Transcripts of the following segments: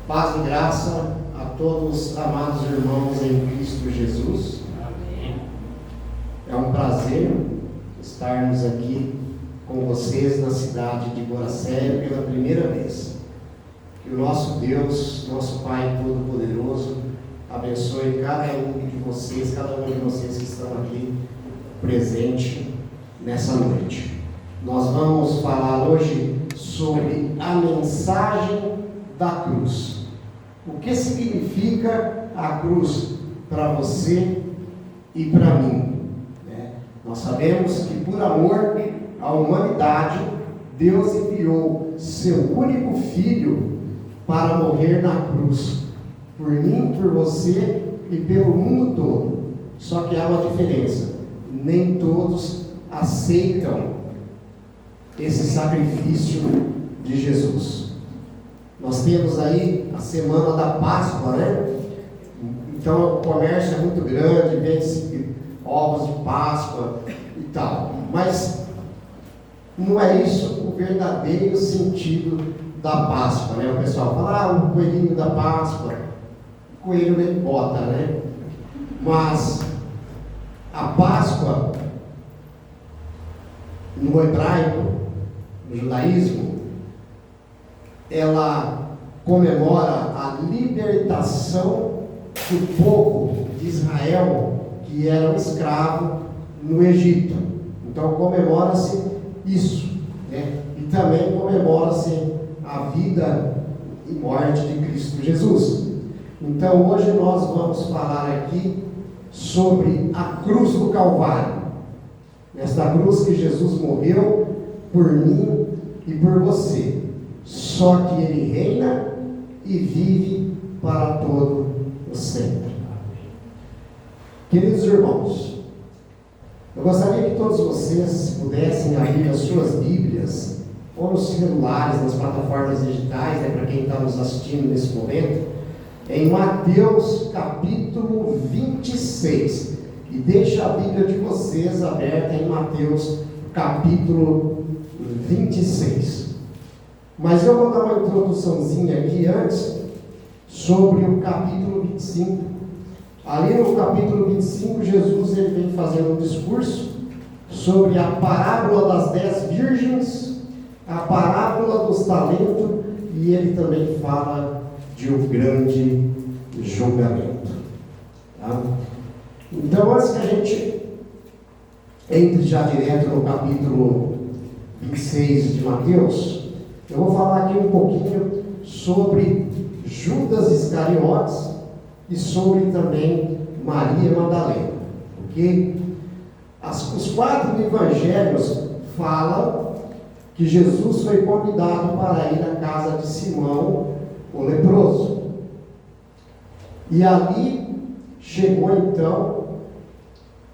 Paz e graça a todos, amados irmãos em Cristo Jesus. Amém. É um prazer estarmos aqui com vocês na cidade de Guaracema pela primeira vez. Que o nosso Deus, nosso Pai Todo-Poderoso, abençoe cada um de vocês que estão aqui presente nessa noite. Nós vamos falar hoje sobre a mensagem da cruz. O que significa a cruz para você e para mim? Nós sabemos que por amor à humanidade, Deus enviou seu único filho para morrer na cruz, por mim, por você e pelo mundo todo. Só que há uma diferença: nem todos aceitam esse sacrifício de Jesus. Nós temos aí a semana da Páscoa, né? Então o comércio é muito grande, vende-se ovos de Páscoa e tal. Mas não é isso o verdadeiro sentido da Páscoa, né? O pessoal fala, o coelhinho da Páscoa, o coelho nem bota, né? Mas a Páscoa, no hebraico, no judaísmo, ela comemora a libertação do povo de Israel, que era um escravo no Egito. Então comemora-se isso, né? E também comemora-se a vida e morte de Cristo Jesus. Então hoje nós vamos falar aqui sobre a cruz do Calvário. Esta cruz que Jesus morreu por mim e por você. Só que Ele reina e vive para todo o sempre. Queridos irmãos, eu gostaria que todos vocês pudessem abrir as suas Bíblias, ou nos celulares, nas plataformas digitais, né, para quem está nos assistindo nesse momento, em Mateus capítulo 26. E deixa a Bíblia de vocês aberta em Mateus capítulo 26. Mas eu vou dar uma introduçãozinha aqui antes sobre o capítulo 25. Ali no capítulo 25, Jesus ele vem fazendo um discurso sobre a parábola das 10 virgens, a parábola dos talentos, e ele também fala de um grande julgamento. Tá? Então, antes que a gente entre já direto no capítulo 26 de Mateus, eu vou falar aqui um pouquinho sobre Judas Iscariotes e sobre também Maria Madalena, porque os 4 evangelhos falam que Jesus foi convidado para ir à casa de Simão, o leproso, e ali chegou então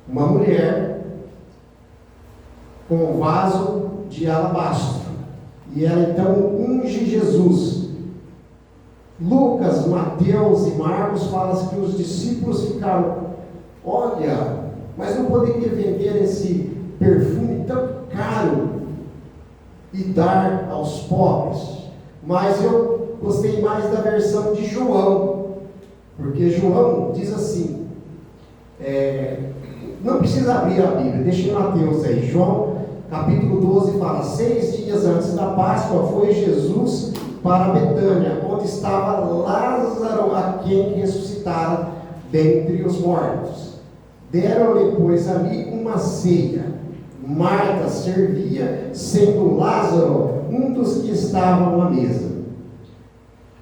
uma mulher com um vaso de alabastro. E ela então unge Jesus. Lucas, Mateus e Marcos falam que os discípulos ficaram, olha, mas não poderia vender esse perfume tão caro e dar aos pobres. Mas eu gostei mais da versão de João, porque João diz assim, não precisa abrir a Bíblia, deixa em Mateus aí, João capítulo 12 fala, 6 dias antes da Páscoa foi Jesus para Betânia, onde estava Lázaro, a quem ressuscitaram dentre os mortos. Deram-lhe, pois, ali uma ceia. Marta servia, sendo Lázaro um dos que estavam à mesa.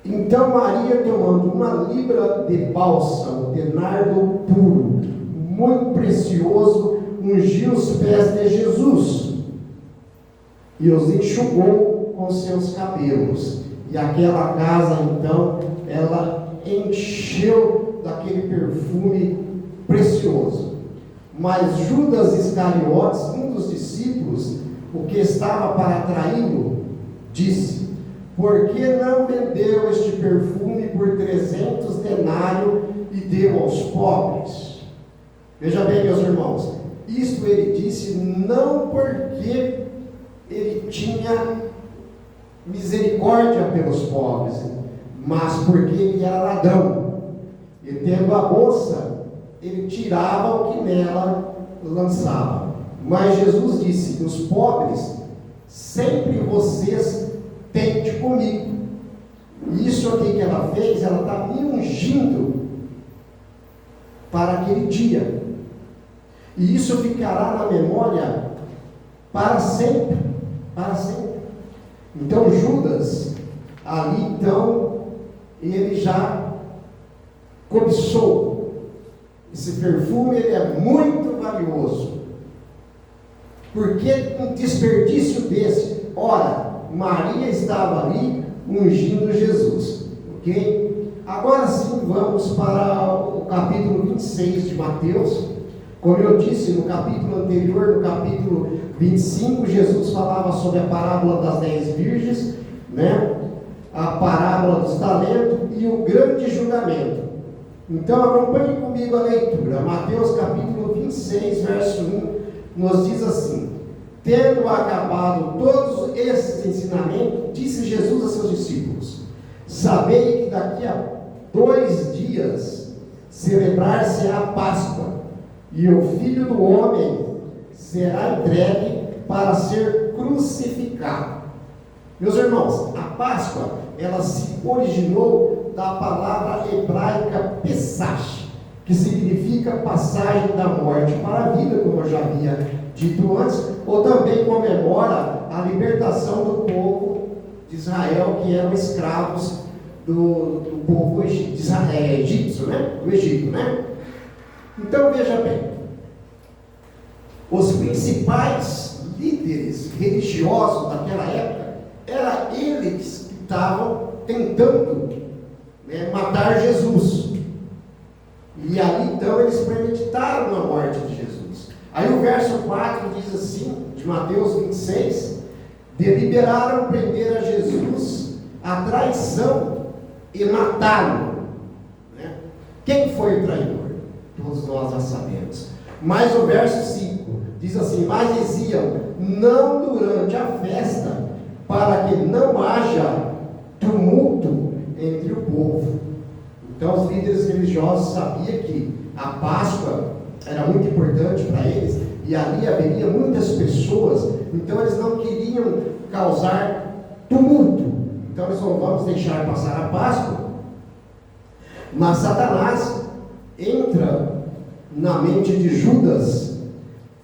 Então Maria, tomando uma libra de bálsamo, de nardo puro, muito precioso, ungiu os pés de Jesus e os enxugou com seus cabelos. E aquela casa, então, ela encheu daquele perfume precioso. Mas Judas Iscariotes, um dos discípulos, o que estava para traí-lo, disse, por que não vendeu este perfume por 300 denários e deu aos pobres? Veja bem, meus irmãos, isto ele disse não porque ele tinha misericórdia pelos pobres, mas porque ele era ladrão. E tendo a bolsa, ele tirava o que nela lançava. Mas Jesus disse que os pobres sempre vocês têm comigo. E isso aqui que ela fez, ela está me ungindo para aquele dia. E isso ficará na memória para sempre. Para sempre. Então Judas, ali então, ele já cobiçou. Esse perfume, ele é muito valioso. Por que um desperdício desse? Ora, Maria estava ali ungindo Jesus. Ok? Agora sim, vamos para o capítulo 26 de Mateus. Como eu disse no capítulo anterior, no capítulo 25, Jesus falava sobre a parábola das 10 virgens, né? A parábola dos talentos e o grande julgamento. Então acompanhe comigo a leitura. Mateus capítulo 26, verso 1, nos diz assim: tendo acabado todos esses ensinamentos, disse Jesus a seus discípulos: sabei que daqui a 2 dias celebrar-se-á a Páscoa, e o Filho do Homem será entregue para ser crucificado. Meus irmãos, a Páscoa, ela se originou da palavra hebraica Pesach, que significa passagem da morte para a vida, como eu já havia dito antes, ou também comemora a libertação do povo de Israel, que eram escravos do povo egípcio, né? Do Egito, né? Então veja bem, os principais líderes religiosos daquela época eram eles que estavam tentando, né, matar Jesus. E ali então eles premeditaram a morte de Jesus. Aí o verso 4 diz assim, de Mateus 26: deliberaram prender a Jesus a traição e matá-lo. Né? Quem foi o traidor? Todos nós já sabemos. Mas o verso 5 diz assim: mas diziam, não durante a festa, para que não haja tumulto entre o povo. Então os líderes religiosos sabiam que a Páscoa era muito importante para eles, e ali haveria muitas pessoas, então eles não queriam causar tumulto. Então eles não vamos deixar passar a Páscoa. Mas Satanás entra na mente de Judas,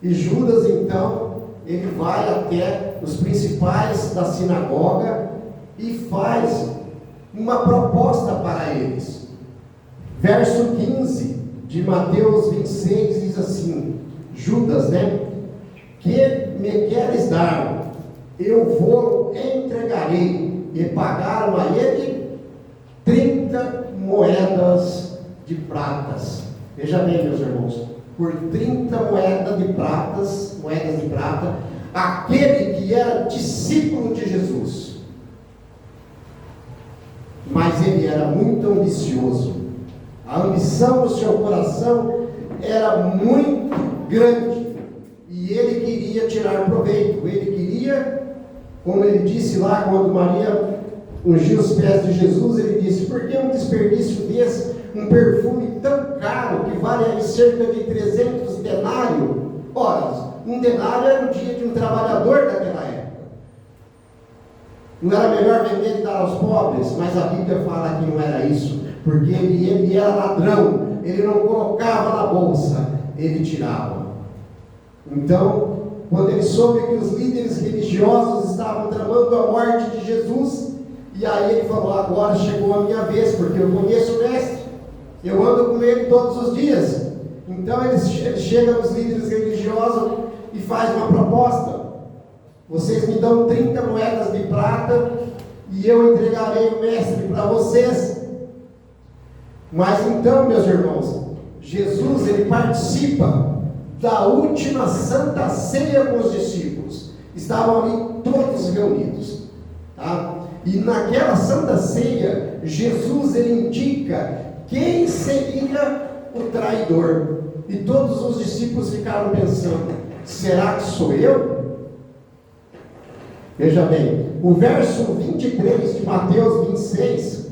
e Judas então, ele vai até os principais da sinagoga e faz uma proposta para eles. Verso 15 de Mateus 26 diz assim: Judas, né? Que me queres dar? Eu vou entregarei. E pagaram a ele 30 moedas de pratas. Veja bem, meus irmãos, por 30 moedas de prata, aquele que era discípulo de Jesus. Mas ele era muito ambicioso. A ambição do seu coração era muito grande. E ele queria tirar proveito. Ele queria, como ele disse lá, quando Maria ungiu os pés de Jesus, ele disse: por que um desperdício desse? Um perfume tão caro, que vale cerca de 300 denários. Ora, um denário era o dia de um trabalhador daquela época. Não era melhor vender e dar aos pobres? Mas a Bíblia fala que não era isso, porque ele era ladrão, ele não colocava na bolsa, ele tirava. Então, quando ele soube que os líderes religiosos estavam tramando a morte de Jesus, e aí ele falou: agora chegou a minha vez, porque eu conheço o mestre, eu ando com ele todos os dias. Então ele chega nos líderes religiosos e faz uma proposta: vocês me dão 30 moedas de prata e eu entregarei o mestre para vocês. Mas então, meus irmãos, Jesus, ele participa da última Santa Ceia com os discípulos. Estavam ali todos reunidos, tá? E naquela Santa Ceia, Jesus, ele indica quem seria o traidor. E todos os discípulos ficaram pensando: será que sou eu? Veja bem, o verso 23 de Mateus 26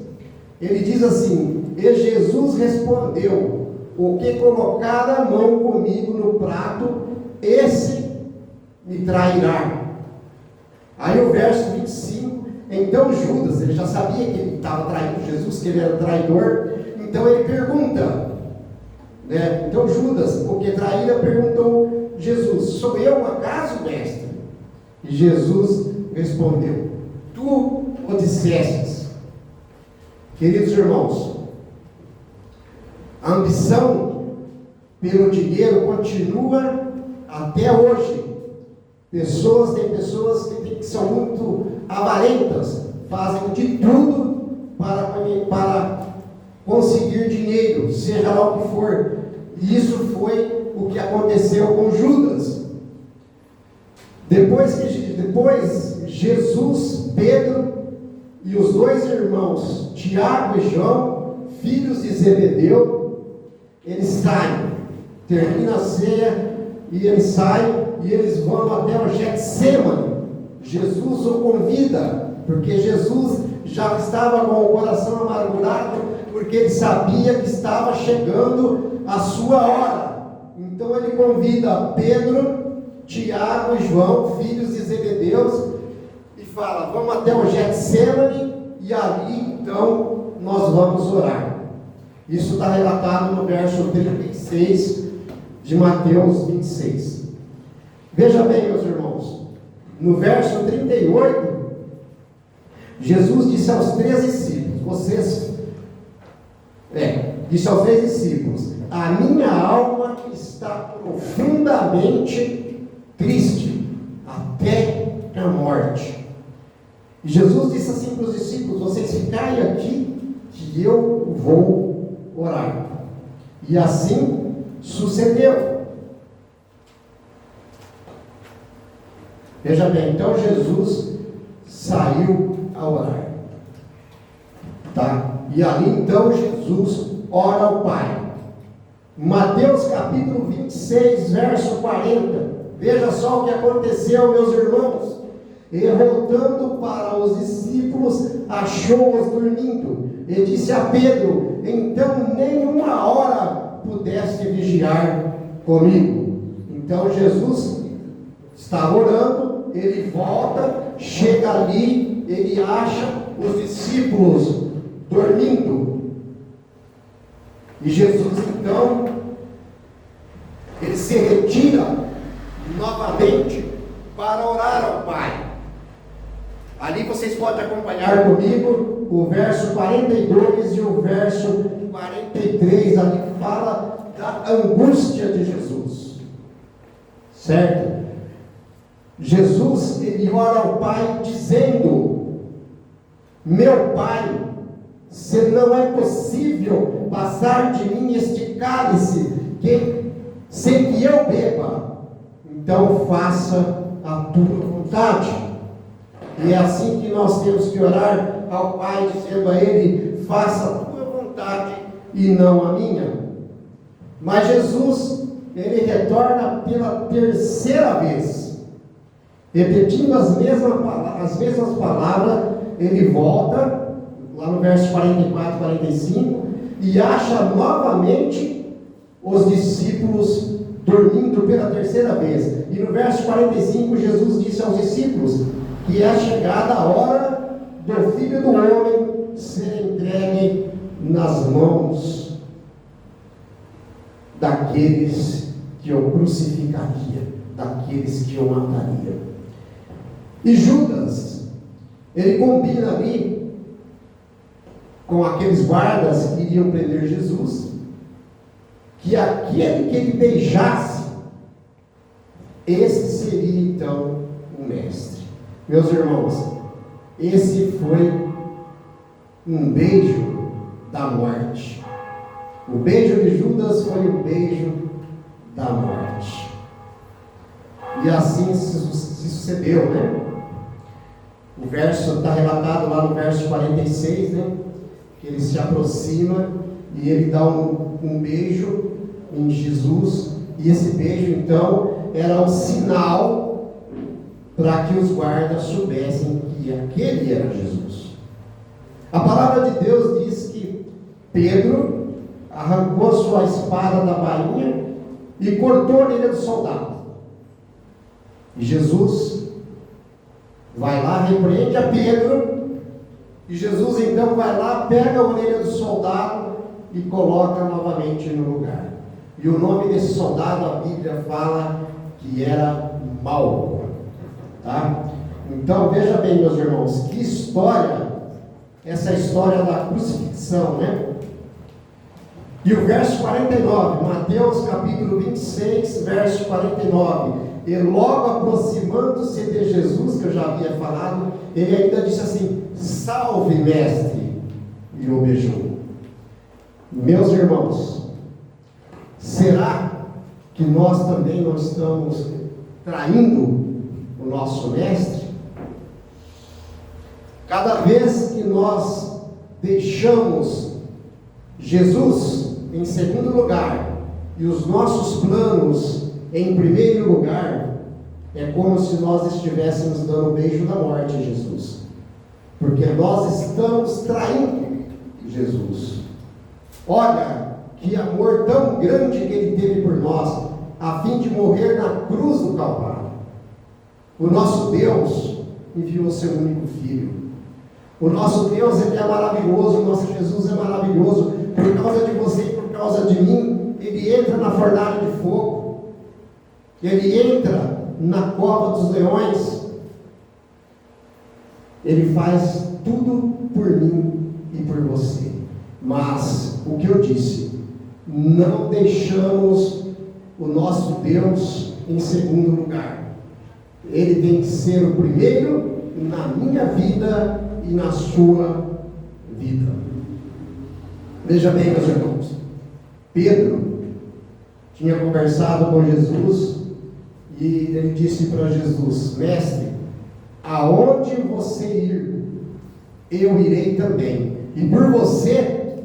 Ele diz assim: e Jesus respondeu: o que colocar a mão comigo no prato, esse me trairá. Aí o verso 25, então Judas, ele já sabia que ele estava traindo Jesus, que ele era traidor, então ele pergunta, né? Então Judas, o que traíra, perguntou Jesus: sou eu acaso, mestre? E Jesus respondeu: tu o dissestes. Queridos irmãos, a ambição pelo dinheiro continua até hoje. Tem pessoas que são muito avarentas, fazem de tudo para conseguir dinheiro, seja lá o que for. E isso foi o que aconteceu com Judas. Depois Jesus, Pedro e os dois irmãos, Tiago e João, filhos de Zebedeu, eles saem, termina a ceia e eles saem e eles vão até o Getsêmani. Jesus o convida, porque Jesus já estava com o coração amargurado, porque ele sabia que estava chegando a sua hora. Então ele convida Pedro, Tiago e João, filhos de Zebedeu, e fala: vamos até o Getsêmani, e ali então nós vamos orar. Isso está relatado no verso 36 de Mateus 26. Veja bem, meus irmãos, no verso 38, Jesus disse aos 3 discípulos, disse aos 3 discípulos: a minha alma está profundamente triste, até a morte. E Jesus disse assim para os discípulos: vocês ficarem aqui, que eu vou orar. E assim sucedeu. Veja bem, então Jesus saiu a orar. Tá? E ali então Jesus ora ao Pai. Mateus capítulo 26, verso 40. Veja só o que aconteceu, meus irmãos. E voltando para os discípulos, achou-os dormindo. E disse a Pedro: então nem uma hora pudeste vigiar comigo. Então Jesus está orando, ele volta, chega ali, ele acha os discípulos dormindo. E Jesus então, ele se retira novamente para orar ao Pai. Ali vocês podem acompanhar comigo o verso 42 e o verso 43, ali fala da angústia de Jesus. Certo? Jesus, ele ora ao Pai dizendo: meu Pai, se não é possível passar de mim este cálice sem que eu beba, então faça a tua vontade. E é assim que nós temos que orar ao Pai, dizendo a Ele: faça a tua vontade e não a minha. Mas Jesus, ele retorna pela terceira vez, repetindo as mesmas palavras. Ele volta, lá no verso 44, 45, e acha novamente os discípulos dormindo pela terceira vez. E no verso 45, Jesus disse aos discípulos que é chegada a hora do Filho do Homem ser entregue nas mãos daqueles que o crucificaria, daqueles que o matariam. E Judas, ele combina ali com aqueles guardas que iriam prender Jesus, que aquele que ele beijasse, esse seria então o mestre. Meus irmãos, esse foi um beijo da morte. O beijo de Judas foi o beijo da morte. E assim se sucedeu, né? O verso está relatado lá no verso 46, né? Que ele se aproxima e ele dá um beijo em Jesus. E esse beijo, então, era um sinal para que os guardas soubessem que aquele era Jesus. A palavra de Deus diz Pedro arrancou sua espada da bainha e cortou a orelha do soldado. E Jesus vai lá, repreende a Pedro, e Jesus então vai lá, pega a orelha do soldado e coloca novamente no lugar. E o nome desse soldado, a Bíblia fala que era Malco. Tá? Então veja bem, meus irmãos, que história, essa história da crucifixão, né? E o verso 49, Mateus capítulo 26, verso 49. E logo aproximando-se de Jesus, que eu já havia falado, ele ainda disse assim: salve, mestre, e o beijou. Meus irmãos, será que nós também não estamos traindo o nosso mestre? Cada vez que nós deixamos Jesus em segundo lugar e os nossos planos em primeiro lugar, é como se nós estivéssemos dando o beijo da morte a Jesus, porque nós estamos traindo Jesus. Olha que amor tão grande que Ele teve por nós, a fim de morrer na cruz do Calvário. O nosso Deus enviou o seu único Filho. O nosso Deus, Ele é maravilhoso, o nosso Jesus é maravilhoso. Por causa de você e por causa de mim, Ele entra na fornalha de fogo, Ele entra na cova dos leões, Ele faz tudo por mim e por você. Mas, o que eu disse, não deixamos o nosso Deus em segundo lugar. Ele tem que ser o primeiro na minha vida e na sua vida. Veja bem, meus irmãos, Pedro tinha conversado com Jesus e ele disse para Jesus: mestre, aonde você ir, eu irei também, e por você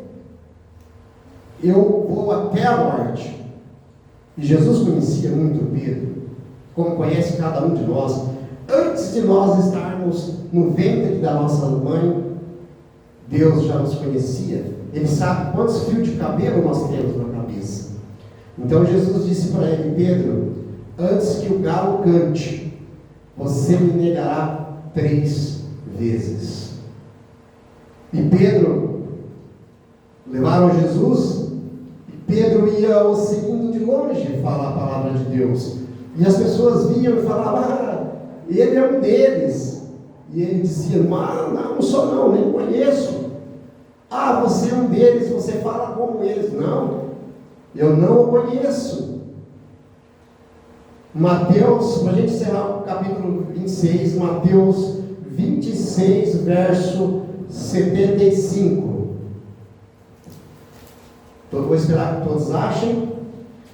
eu vou até a morte. E Jesus conhecia muito Pedro, como conhece cada um de nós. Antes de nós estarmos no ventre da nossa mãe, Deus já nos conhecia. Ele sabe quantos fios de cabelo nós temos na cabeça. Então Jesus disse para ele: Pedro, antes que o galo cante, você me negará 3 vezes. E Pedro, levaram Jesus, e Pedro ia o seguindo de longe falar a palavra de Deus. E as pessoas vinham e falavam: ele é um deles. E ele dizia: não sou não, nem conheço. Você é um deles, você fala como eles. Não, eu não o conheço. Mateus, para a gente encerrar o capítulo 26, Mateus 26, verso 75. Então, vou esperar que todos achem,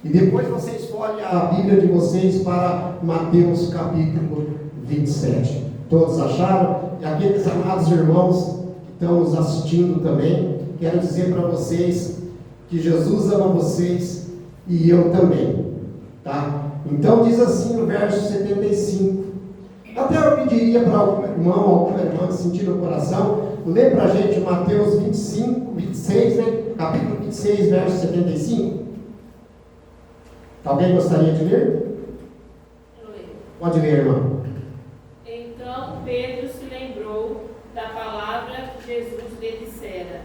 e depois você escolhe a Bíblia de vocês para Mateus capítulo 27. Todos acharam? E aqueles amados irmãos que estão nos assistindo também, quero dizer para vocês que Jesus ama vocês e eu também, tá? Então diz assim no verso 75. Até eu pediria para algum irmão, alguma irmã sentir no coração, lê para a gente Mateus 26, né? Capítulo 26, verso 75. Alguém gostaria de ler? Eu leio. Pode ler, irmão. Então Pedro se lembrou da palavra que Jesus lhe dissera: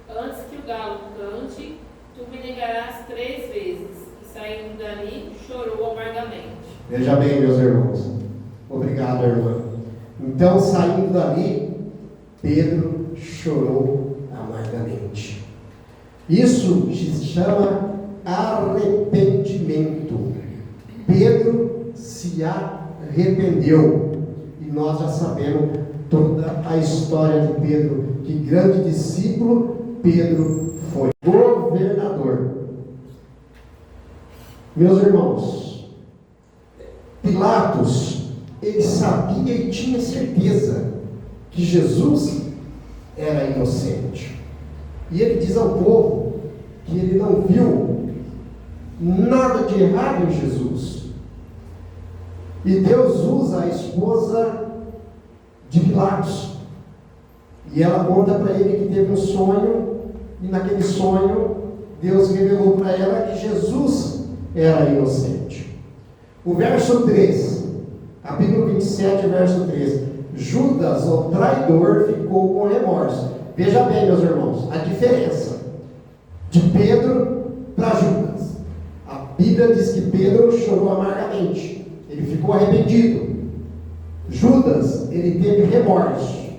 antes que o galo cante, tu me negarás 3 vezes. E saindo dali, chorou amargamente. Veja bem, meus irmãos. Obrigado, irmã. Então, saindo dali, Pedro chorou amargamente. Isso se chama arrependimento. Pedro se arrependeu. E nós já sabemos toda a história de Pedro. Que grande discípulo Pedro foi. Governador. Meus irmãos, Pilatos, ele sabia e tinha certeza que Jesus era inocente. E ele diz ao povo que ele não viu nada de errado em Jesus. E Deus usa a esposa de Pilatos. E ela conta para ele que teve um sonho e naquele sonho, Deus revelou para ela que Jesus era inocente. O verso 3, capítulo 27, verso 3. Judas, o traidor, ficou com remorso. Veja bem, meus irmãos, a diferença de Pedro para Judas. A Bíblia diz que Pedro chorou amargamente, ele ficou arrependido. Judas, ele teve remorso.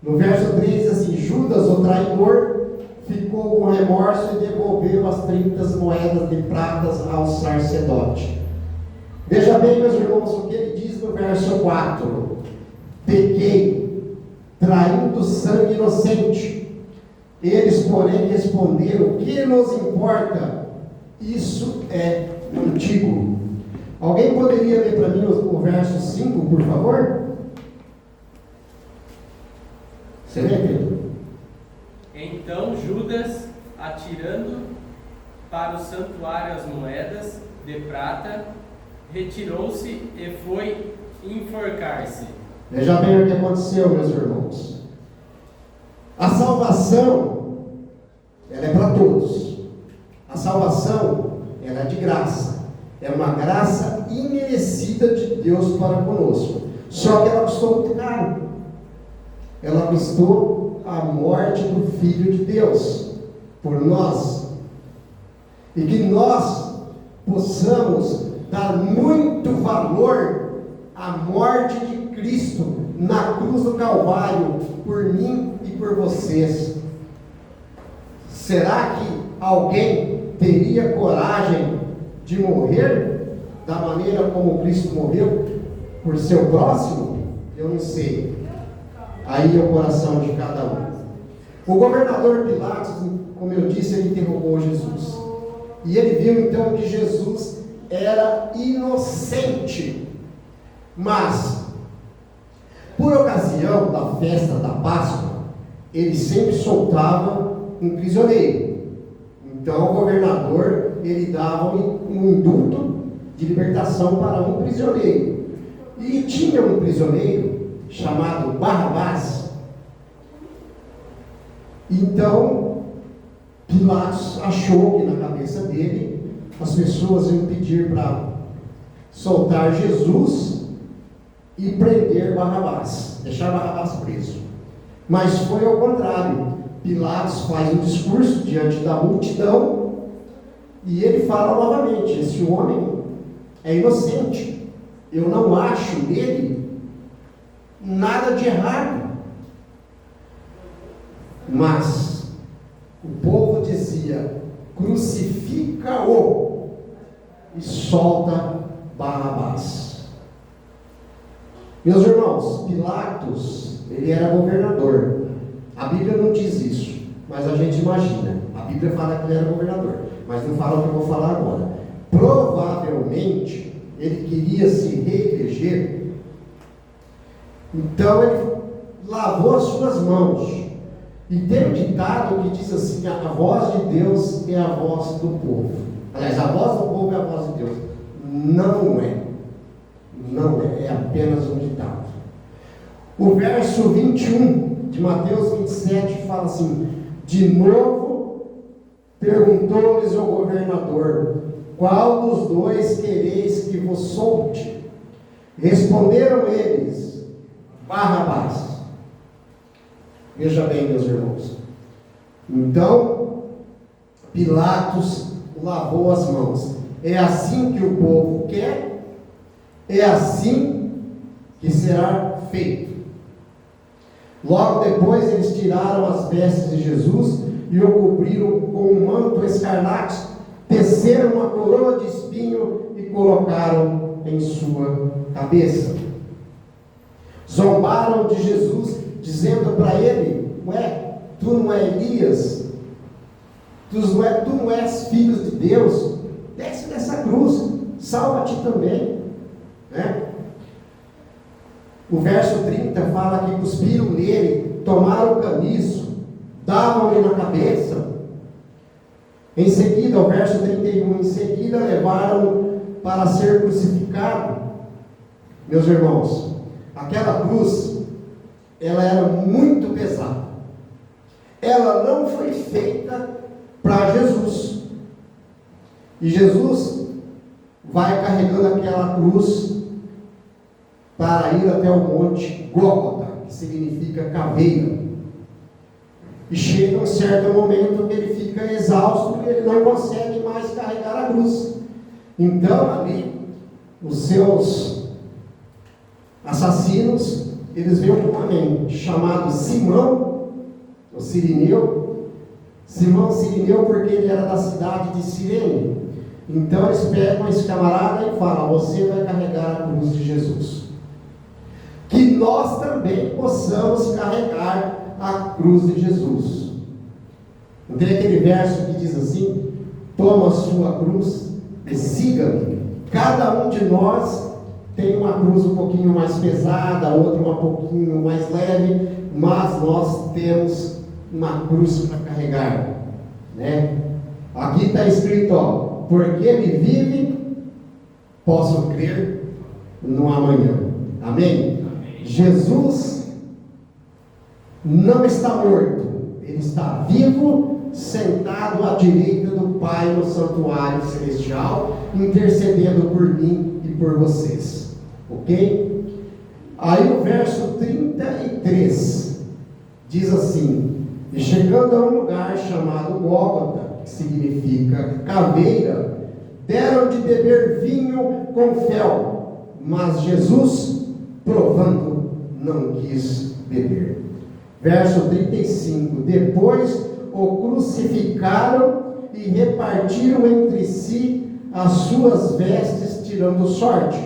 No verso 3 diz assim: Judas, o traidor, ficou com remorso e devolveu as 30 moedas de prata ao sacerdote. Veja bem, meus irmãos, o que ele diz no verso 4: pequei, traindo sangue inocente. Eles, porém, responderam: o que nos importa? Isso é contigo. Alguém poderia ler para mim o verso 5, por favor? Você lê, Pedro? Então Judas, atirando para o santuário as moedas de prata, retirou-se e foi enforcar-se. Veja bem o que aconteceu, meus irmãos. A salvação, ela é para todos. A salvação, ela é de graça. É uma graça imerecida de Deus para conosco. Só que ela custou muito caro. Ela custou a morte do Filho de Deus por nós. E que nós possamos dar muito valor à morte de Cristo na cruz do Calvário por mim e por vocês. Será que alguém teria coragem de morrer da maneira como Cristo morreu por seu próximo? Eu não sei. Aí é o coração de cada um. O governador Pilatos, como eu disse, ele interrogou Jesus. E ele viu então que Jesus era inocente. Mas, por ocasião da festa da Páscoa, ele sempre soltava um prisioneiro. Então o governador, ele dava um indulto de libertação para um prisioneiro. E tinha um prisioneiro chamado Barrabás. Então Pilatos achou que na cabeça dele as pessoas iam pedir para soltar Jesus e prender Barrabás, deixar Barrabás preso. Mas foi ao contrário. Pilatos faz um discurso diante da multidão e ele fala novamente: esse homem é inocente, eu não acho nele nada de errado. Mas o povo dizia: crucifica-o e solta Barrabás. Meus irmãos, Pilatos, ele era governador. A Bíblia não diz isso, mas a gente imagina. A Bíblia fala que ele era governador, mas não fala o que eu vou falar agora. Provavelmente ele queria se reeleger. Então ele lavou as suas mãos. E tem um ditado que diz assim: a voz de Deus é a voz do povo. Aliás, a voz do povo é a voz de Deus. Não é. Não é. É apenas um ditado. O verso 21 de Mateus 27 fala assim: de novo perguntou-lhes o governador: qual dos dois quereis que vos solte? Responderam eles: Barrabás. Veja bem, meus irmãos. Então Pilatos lavou as mãos. É assim que o povo quer, é assim que será feito. Logo depois eles tiraram as vestes de Jesus e o cobriram com um manto escarlate, teceram uma coroa de espinho e colocaram em sua cabeça. Zombaram de Jesus, dizendo para ele: ué, tu não é Elias? Tu não és filho de Deus? Desce dessa cruz, salva-te também. Né? O verso 30 fala que cuspiram nele, tomaram o caniço, davam-lhe na cabeça. Em seguida, o verso 31, em seguida levaram para ser crucificado. Meus irmãos, aquela cruz, ela era muito pesada. ela não foi feita para Jesus. E Jesus vai carregando aquela cruz para ir até o monte Gólgota, que significa caveira. E chega um certo momento que ele fica exausto e ele não consegue mais carregar a cruz. Então ali, os seus assassinos, eles veem um homem chamado Simão, o Cirineu. Simão Cirineu porque ele era da cidade de Cirene. Então eles pegam esse camarada e falam: você vai carregar a cruz de Jesus. Que nós também possamos carregar a cruz de Jesus. Não tem aquele verso que diz assim: toma a sua cruz e siga-me. Cada um de nós tem uma cruz um pouquinho mais pesada, outra um pouquinho mais leve, mas nós temos uma cruz para carregar, né? Aqui está escrito, ó: porque ele vive, posso crer no amanhã. Amém? Jesus não está morto, ele está vivo, sentado à direita do Pai no santuário celestial, intercedendo por mim e por vocês. Ok? Aí o verso 33 diz assim: e chegando a um lugar chamado Gólgota, que significa caveira, deram de beber vinho com fel, mas Jesus, provando, não quis beber. Verso 35: depois o crucificaram e repartiram entre si as suas vestes, tirando sorte.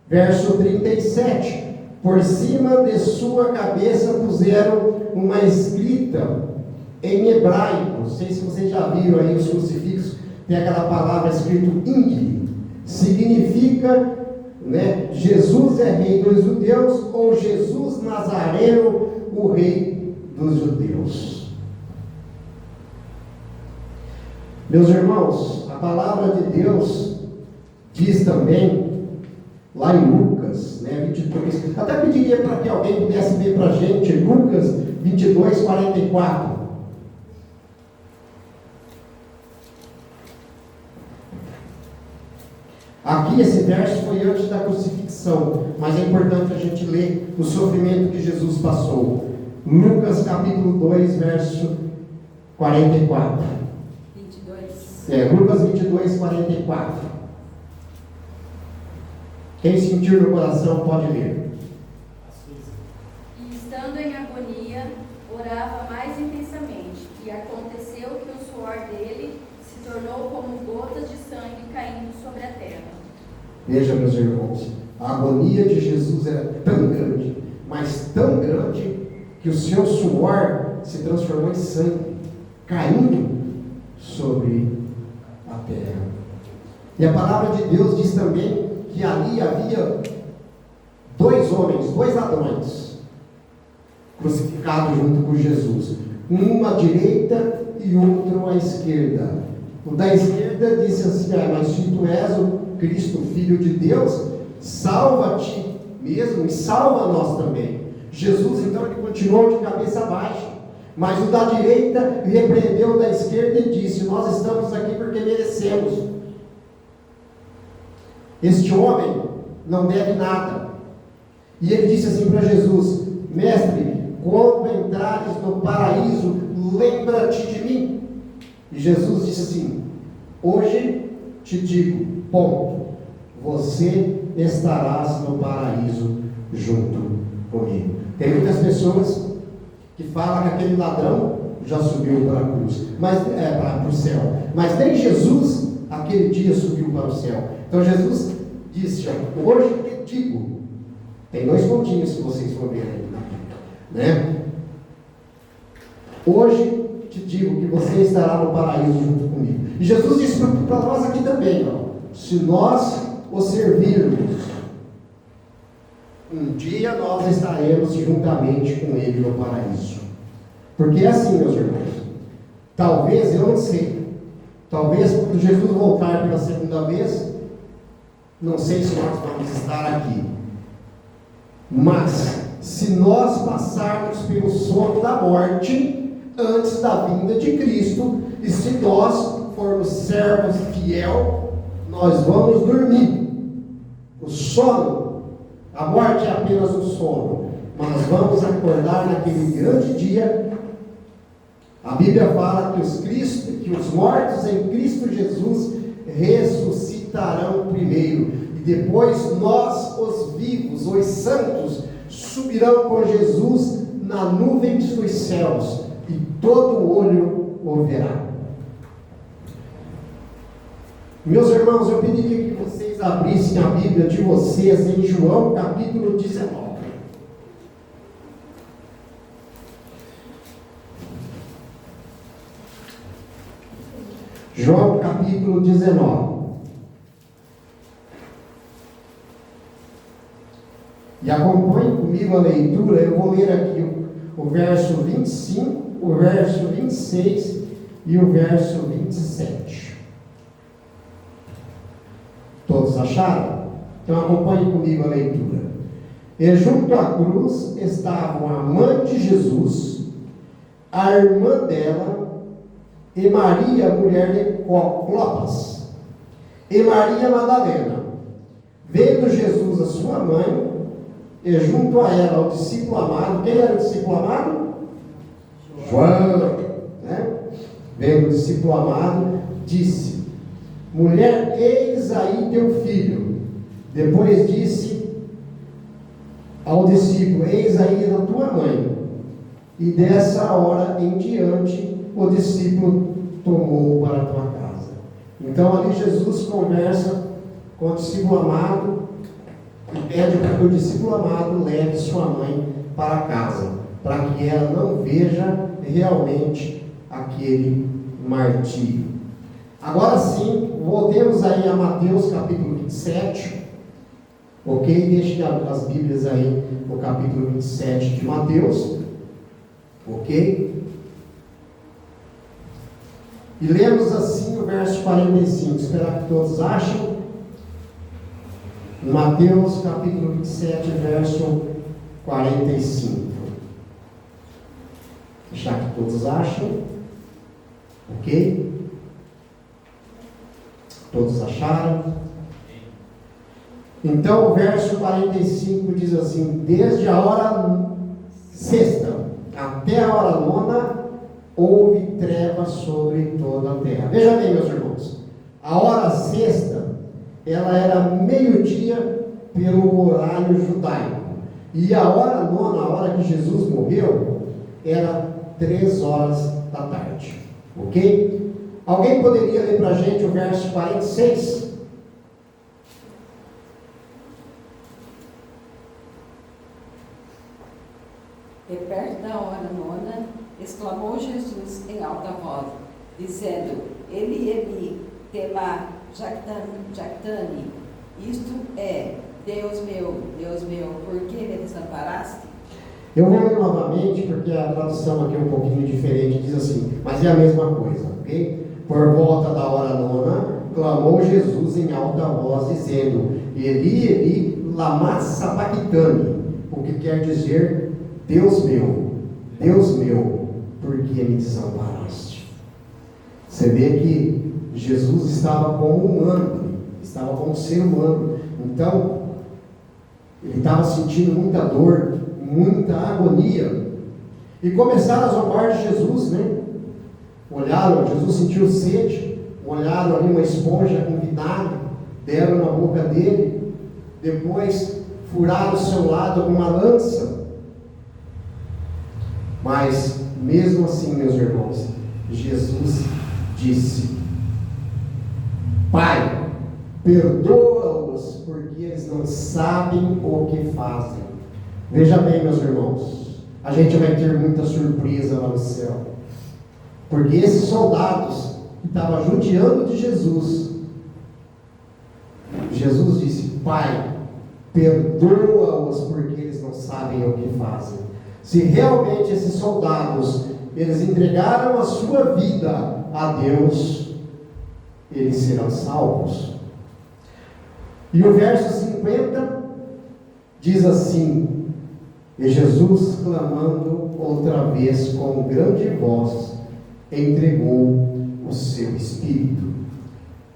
Verso 37: por cima de sua cabeça puseram uma escrita em hebraico. Não sei se vocês já viram aí os crucifixos, tem aquela palavra escrito Ingli, significa, né, Jesus é rei dos judeus, ou Jesus Nazareno, o rei dos judeus. Meus irmãos, a palavra de Deus diz também, lá em Lucas, né, 22, até pediria para que alguém pudesse ler para a gente, Lucas 22, 44. Aqui esse verso foi antes da crucifixão, mas é importante a gente ler o sofrimento que Jesus passou. Lucas capítulo 2, verso 44. 22. Lucas 22, 44. Quem sentir no coração pode ler. E estando em agonia, orava mais intensamente, e aconteceu que o suor dele se tornou como gotas de sangue caindo sobre a terra. Veja, meus irmãos, a agonia de Jesus era tão grande, mas tão grande, que o seu suor se transformou em sangue, caindo sobre a terra. E a palavra de Deus diz também que ali havia dois homens, dois ladrões, crucificados junto com Jesus, um à direita e outro à esquerda. O da esquerda disse assim: mas se tu és o Cristo, Filho de Deus, salva-te mesmo e salva nós também. Jesus então ele continuou de cabeça baixa, mas o da direita repreendeu o da esquerda e disse: nós estamos aqui porque merecemos. Este homem não deve nada. E ele disse assim para Jesus: mestre, quando entrares no paraíso, lembra-te de mim. E Jesus disse assim: hoje te digo, ponto, você estarás no paraíso junto comigo. Tem muitas pessoas que falam que aquele ladrão já subiu para a cruz, mas para o céu, mas nem Jesus aquele dia subiu para o céu. Então Jesus disse: hoje te digo, tem dois pontinhos que vocês vão ver aí na Bíblia, né? Hoje te digo que você estará no paraíso junto comigo. E Jesus disse para nós aqui também, ó: se nós o servirmos, um dia nós estaremos juntamente com Ele no paraíso. Porque é assim, meus irmãos, talvez, eu não sei, talvez quando Jesus voltar pela segunda vez, não sei se nós vamos estar aqui, mas se nós passarmos pelo sono da morte, antes da vinda de Cristo, e se nós formos servos fiel, nós vamos dormir. O sono, a morte é apenas um sono, mas vamos acordar naquele grande dia. A Bíblia fala que os mortos em Cristo Jesus ressuscitarão primeiro, e depois nós, os vivos, os santos, subirão com Jesus na nuvem dos céus, e todo olho o verá. Meus irmãos, eu pediria que vocês abrissem a Bíblia de vocês em João capítulo 19. João capítulo 19. E acompanhe comigo a leitura. Eu vou ler aqui o verso 25, o verso 26 e o verso 27. Todos acharam? Então acompanhe comigo a leitura. E junto à cruz estavam a mãe de Jesus, a irmã dela, e Maria, mulher de Clopas, e Maria Madalena. Vendo Jesus a sua mãe, e junto a ela o discípulo amado. Quem era o discípulo amado? João, né? Vendo o discípulo amado, disse: mulher, eis aí teu filho. Depois disse ao discípulo: eis aí a tua mãe. E dessa hora em diante o discípulo tomou para a tua casa. Então ali Jesus conversa com o discípulo amado e pede para que o discípulo amado leve sua mãe para casa, para que ela não veja realmente aquele martírio. Agora sim, voltemos aí a Mateus capítulo 27, ok? Deixem as Bíblias aí no capítulo 27 de Mateus, ok? E lemos assim o verso 45, espero que todos achem. Mateus capítulo 27, verso 45. Deixar que todos achem, ok? Todos acharam? Então o verso 45 diz assim: desde a hora sexta até a hora nona, houve trevas sobre toda a terra. Veja bem, meus irmãos, a hora sexta, ela era meio-dia pelo horário judaico, e a hora nona, a hora que Jesus morreu, era 3 horas da tarde, ok? Alguém poderia ler para a gente o verso 46? E perto da hora nona, exclamou Jesus em alta voz, dizendo: Eli, Eli, lema sabachthani, isto é, Deus meu, por que me desamparaste? Eu vou ler novamente, porque a tradução aqui é um pouquinho diferente, diz assim, mas é a mesma coisa, ok? Por volta da hora nona, clamou Jesus em alta voz, dizendo: Eli, Eli, lama sabachthani, o que quer dizer: Deus meu, por que me desamparaste? Você vê que Jesus estava como humano, estava como ser humano, então ele estava sentindo muita dor, muita agonia, e começaram a zombar de Jesus, né? Olharam, Jesus sentiu sede, olharam ali uma esponja com vinagre, deram na boca dele, depois furaram o seu lado com uma lança. Mas mesmo assim, meus irmãos, Jesus disse: Pai, perdoa-os, porque eles não sabem o que fazem. Veja bem, meus irmãos, a gente vai ter muita surpresa lá no céu, porque esses soldados que estavam judiando de Jesus, Jesus disse: Pai, perdoa-os, porque eles não sabem o que fazem. Se realmente esses soldados, eles entregaram a sua vida a Deus, eles serão salvos. E o verso 50 diz assim: E Jesus, clamando outra vez com grande voz, entregou o seu espírito.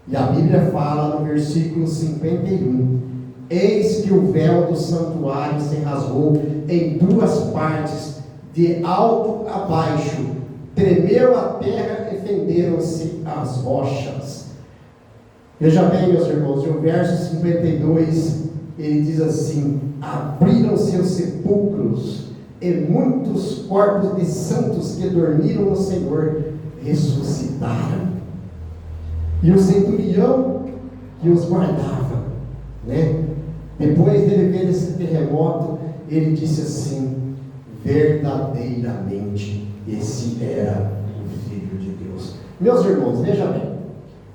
E a Bíblia fala no versículo 51: eis que o véu do santuário se rasgou em duas partes, de alto a baixo, tremeu a terra e fenderam-se as rochas. Veja bem, meus irmãos, o verso 52, ele diz assim: abriram-se os sepulcros, e muitos corpos de santos que dormiram no Senhor ressuscitaram. E o centurião que os guardava, depois dele ver esse terremoto, ele disse assim: verdadeiramente esse era o Filho de Deus. Meus irmãos, veja bem,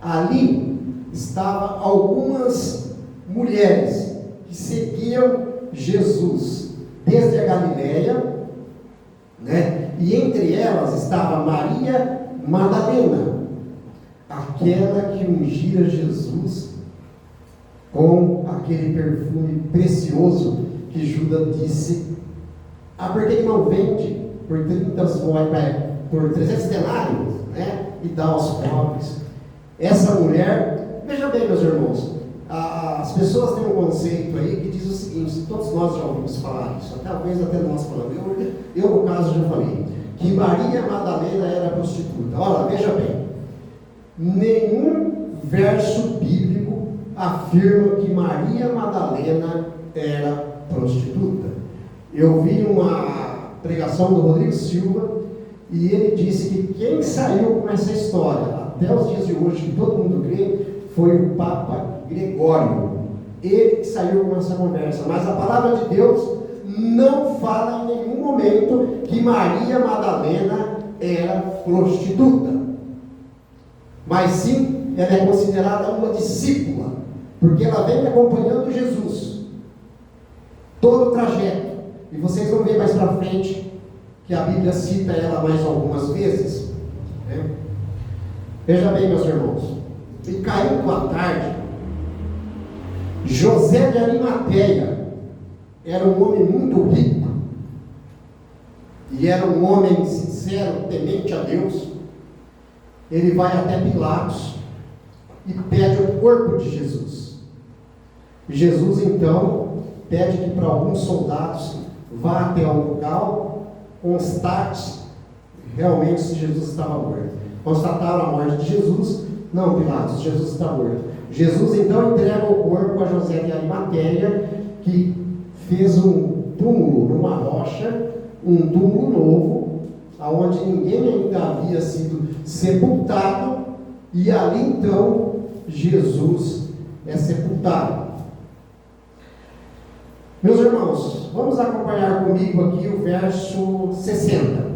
ali estavam algumas mulheres que seguiam Jesus desde a Galileia, e entre elas estava Maria Madalena, aquela que ungira Jesus com aquele perfume precioso que Judas disse: por que não vende por 300 denários, e dá aos pobres? Essa mulher, veja bem, meus irmãos, as pessoas têm um conceito aí que diz o seguinte: todos nós já ouvimos falar isso, talvez até nós falamos, eu no caso já falei, que Maria Madalena era prostituta. Olha, veja bem, nenhum verso bíblico afirma que Maria Madalena era prostituta. Eu vi uma pregação do Rodrigo Silva e ele disse que quem saiu com essa história até os dias de hoje, que todo mundo crê, foi o Papa Gregório. Ele que saiu com essa conversa, mas a palavra de Deus não fala em nenhum momento que Maria Madalena era prostituta, mas sim, ela é considerada uma discípula, porque ela vem acompanhando Jesus todo o trajeto, e vocês vão ver mais para frente que a Bíblia cita ela mais algumas vezes. Veja bem, meus irmãos, e caindo à tarde, José de Arimateia era um homem muito rico, e era um homem sincero, temente a Deus. Ele vai até Pilatos e pede o corpo de Jesus. Jesus então pede que para alguns soldados vá até o local, constate realmente se Jesus estava morto. Constataram a morte de Jesus. Não, Pilatos, Jesus está morto. Jesus então entrega o corpo a José de Arimateia, que fez um túmulo numa rocha, um túmulo novo, aonde ninguém ainda havia sido sepultado, e ali então Jesus é sepultado. Meus irmãos, vamos acompanhar comigo aqui o verso 60.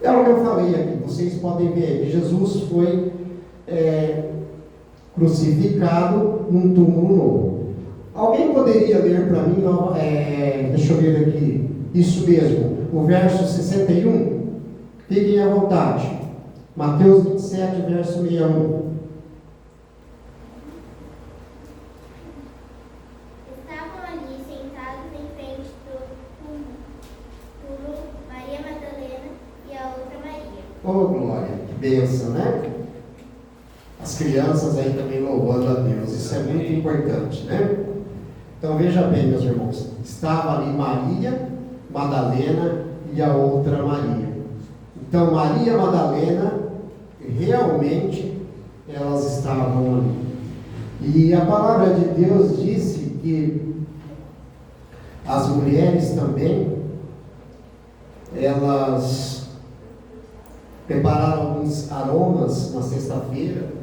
É o que eu falei aqui, vocês podem ver que Jesus foi crucificado num túmulo novo. Alguém poderia ler para mim, deixa eu ver aqui, isso mesmo, o verso 61? Fiquem à vontade. Mateus 27, verso 61. Estavam ali sentados em frente do túmulo Maria Madalena e a outra Maria. Oh, glória, que bênção, né? As crianças aí também louvando a Deus, isso é muito importante, né? Então veja bem, meus irmãos, estava ali Maria Madalena e a outra Maria. Então Maria Madalena, realmente elas estavam ali. E a palavra de Deus disse que as mulheres também, elas prepararam alguns aromas na sexta-feira,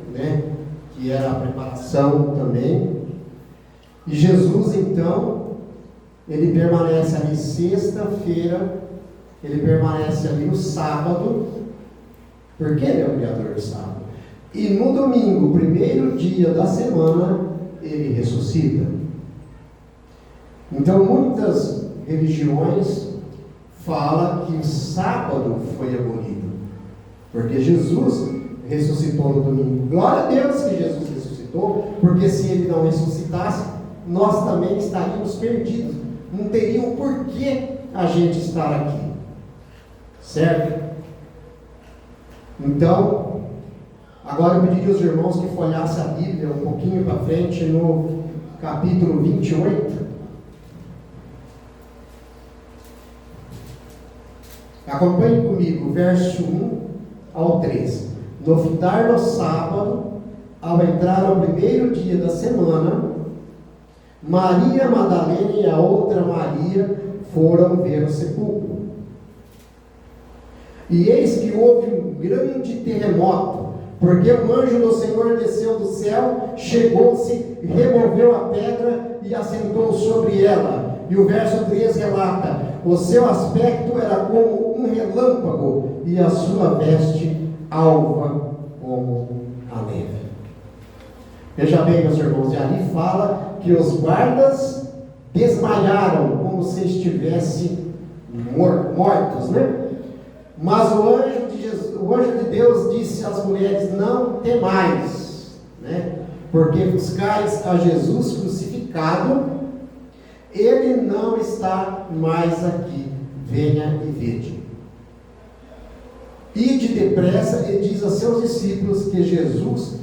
que era a preparação também. E Jesus então, ele permanece ali sexta-feira, ele permanece ali no sábado, porque ele é o criador do sábado. E no domingo, primeiro dia da semana, ele ressuscita. Então muitas religiões falam que o sábado foi abolido, porque Jesus ressuscitou no domingo. Glória a Deus que Jesus ressuscitou, porque se ele não ressuscitasse, nós também estaríamos perdidos, não teriam por que a gente estar aqui. Certo? Então, agora eu pediria aos irmãos que folhassem a Bíblia um pouquinho para frente no capítulo 28. Acompanhe comigo, verso 1 ao 3. No fitar do sábado, ao entrar o primeiro dia da semana, Maria Madalena e a outra Maria foram ver o sepulcro. E eis que houve um grande terremoto, porque um anjo do Senhor desceu do céu, chegou-se, removeu a pedra e assentou sobre ela. E o verso 3 relata: o seu aspecto era como um relâmpago, e a sua veste alva como a neve. Veja bem, meus irmãos, e ali fala que os guardas desmaiaram como se estivessem mortos, né? Mas o anjo de Deus disse às mulheres: não temais, né? Porque buscais a Jesus crucificado, ele não está mais aqui, venha e vede. Ide depressa e diz a seus discípulos que Jesus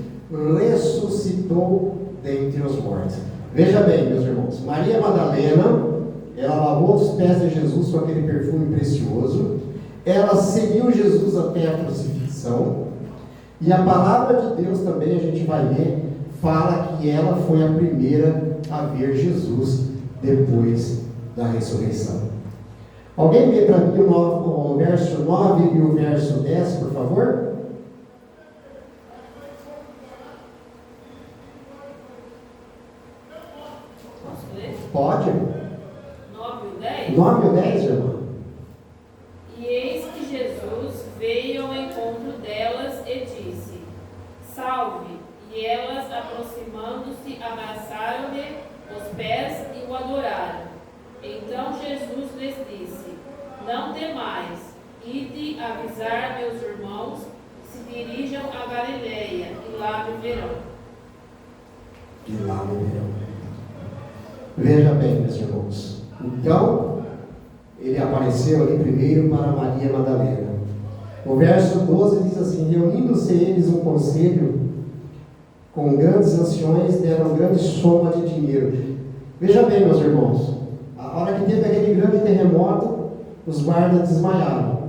ressuscitou dentre os mortos. Veja bem, meus irmãos, Maria Madalena, ela lavou os pés de Jesus com aquele perfume precioso, ela seguiu Jesus até a crucifixão, e a palavra de Deus também, a gente vai ler, fala que ela foi a primeira a ver Jesus depois da ressurreição. Alguém lê para mim o verso 9 e o verso 10, por favor? Posso ler? Pode. 9 e 10? 9 ou 10, irmão? E eis que Jesus veio ao encontro delas e disse: salve! E elas, aproximando-se, abraçaram-lhe os pés e o adoraram. Então Jesus lhes disse: não temais, ide avisar meus irmãos que se dirijam a Galileia, e lá me verão. E lá me verão. Veja bem, meus irmãos. Então, ele apareceu ali primeiro para Maria Madalena. O verso 12 diz assim: reunindo-se eles um conselho, com grandes anciões, deram grande soma de dinheiro. Veja bem, meus irmãos, a hora que teve aquele grande terremoto, os guardas desmaiaram.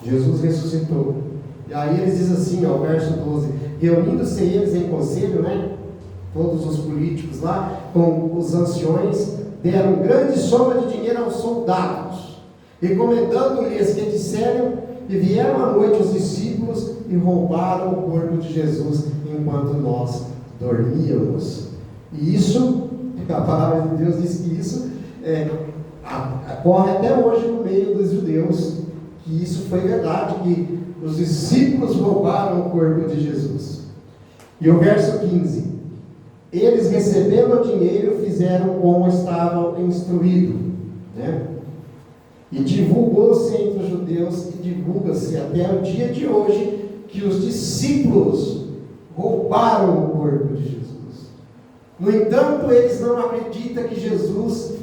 Jesus ressuscitou. E aí eles dizem assim, ó, verso 12: reunindo-se eles em conselho, né? Todos os políticos lá, com os anciões, deram grande soma de dinheiro aos soldados, recomendando-lhes que disseram, e vieram à noite os discípulos e roubaram o corpo de Jesus enquanto nós dormíamos. E isso, a palavra de Deus diz que isso ocorre até hoje no meio dos judeus, que isso foi verdade, que os discípulos roubaram o corpo de Jesus. E o verso 15: eles, recebendo o dinheiro, fizeram como estavam instruídos, né? E divulgou-se entre os judeus, e divulga-se até o dia de hoje, que os discípulos roubaram o corpo de Jesus. No entanto, eles não acreditam que Jesus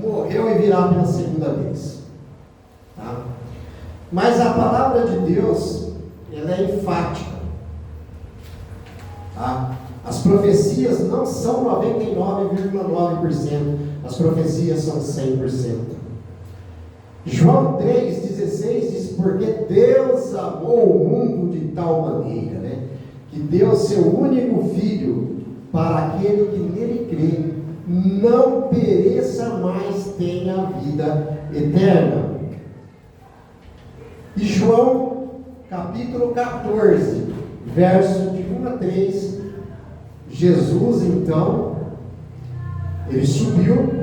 morreu e virá pela segunda vez. Tá? Mas a palavra de Deus, ela é enfática. Tá? As profecias não são 99,9%, as profecias são 100%. João 3,16 diz: porque Deus amou o mundo de tal maneira, né, que deu seu único Filho, para aquele que nele crê, não pereça, mas tenha vida eterna. E João, capítulo 14, verso de 1 a 3, Jesus, então, ele subiu,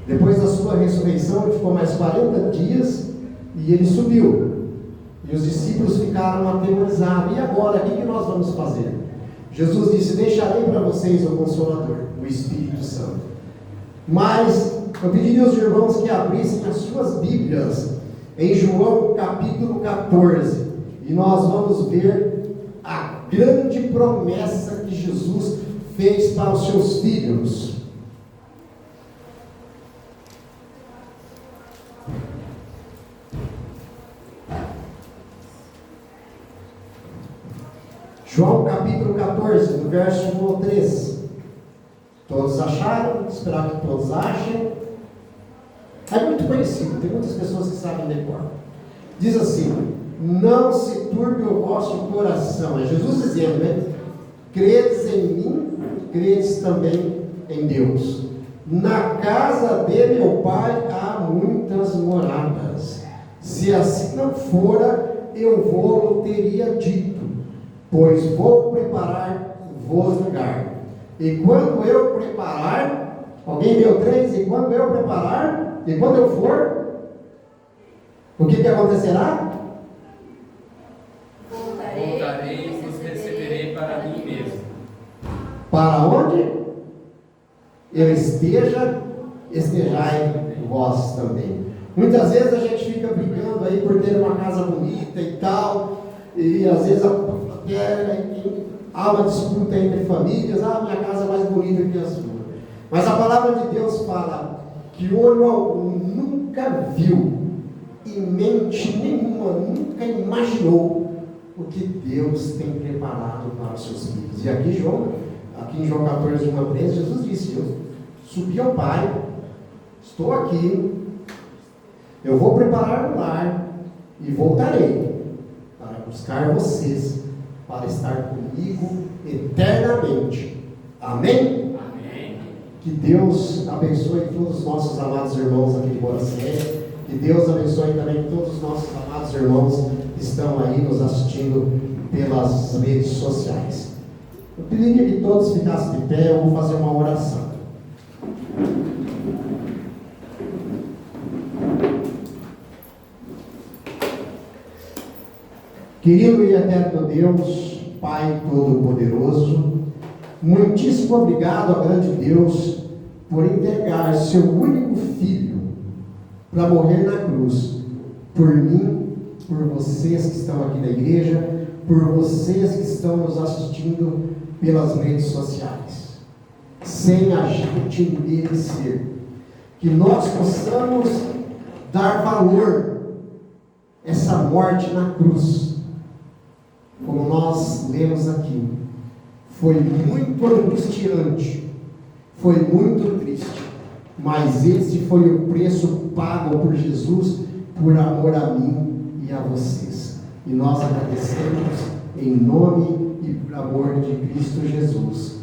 depois da sua ressurreição, ele ficou mais 40 dias, e ele subiu, e os discípulos ficaram atemorizados. E agora, o que nós vamos fazer? Jesus disse: deixarei para vocês o Consolador, o Espírito Santo. Mas eu pediria aos irmãos que abrissem as suas Bíblias em João capítulo 14, e nós vamos ver a grande promessa que Jesus fez para os seus filhos. João capítulo 14, do verso 1 ao 3. Todos acharam? Esperar que todos achem. É muito conhecido, tem muitas pessoas que sabem decor. Diz assim: não se turbe o vosso coração. É Jesus dizendo, né? Credes em mim, credes também em Deus. Na casa de meu Pai há muitas moradas. Se assim não fora, eu vou teria dito, pois vou preparar-vos lugar. E quando eu preparar, alguém deu 3, e quando eu preparar, e quando eu for, o que acontecerá? Voltarei e vos receberei para mim mesmo. Para onde eu estejai vós também. Muitas vezes a gente fica brigando aí por ter uma casa bonita e tal, e às vezes há uma disputa entre famílias. Minha casa é mais bonita que a sua. Mas a palavra de Deus fala que olho algum nunca viu e mente nenhuma nunca imaginou o que Deus tem preparado para os seus filhos. E aqui em João 14, 1 a 13, Jesus disse: eu subi ao Pai, estou aqui, eu vou preparar um lar e voltarei para buscar vocês, para estar comigo eternamente. Amém? Amém. Que Deus abençoe todos os nossos amados irmãos aqui de Boracé. Que Deus abençoe também todos os nossos amados irmãos que estão aí nos assistindo pelas redes sociais. Eu pediria que todos ficassem de pé. Eu vou fazer uma oração. Querido e eterno Deus, Pai Todo-Poderoso, muitíssimo obrigado ao grande Deus por entregar seu único Filho para morrer na cruz, por mim, por vocês que estão aqui na igreja, por vocês que estão nos assistindo pelas redes sociais, sem a gente merecer, que nós possamos dar valor a essa morte na cruz. Como nós lemos aqui, foi muito angustiante, foi muito triste, mas esse foi o preço pago por Jesus, por amor a mim e a vocês. E nós agradecemos em nome e por amor de Cristo Jesus.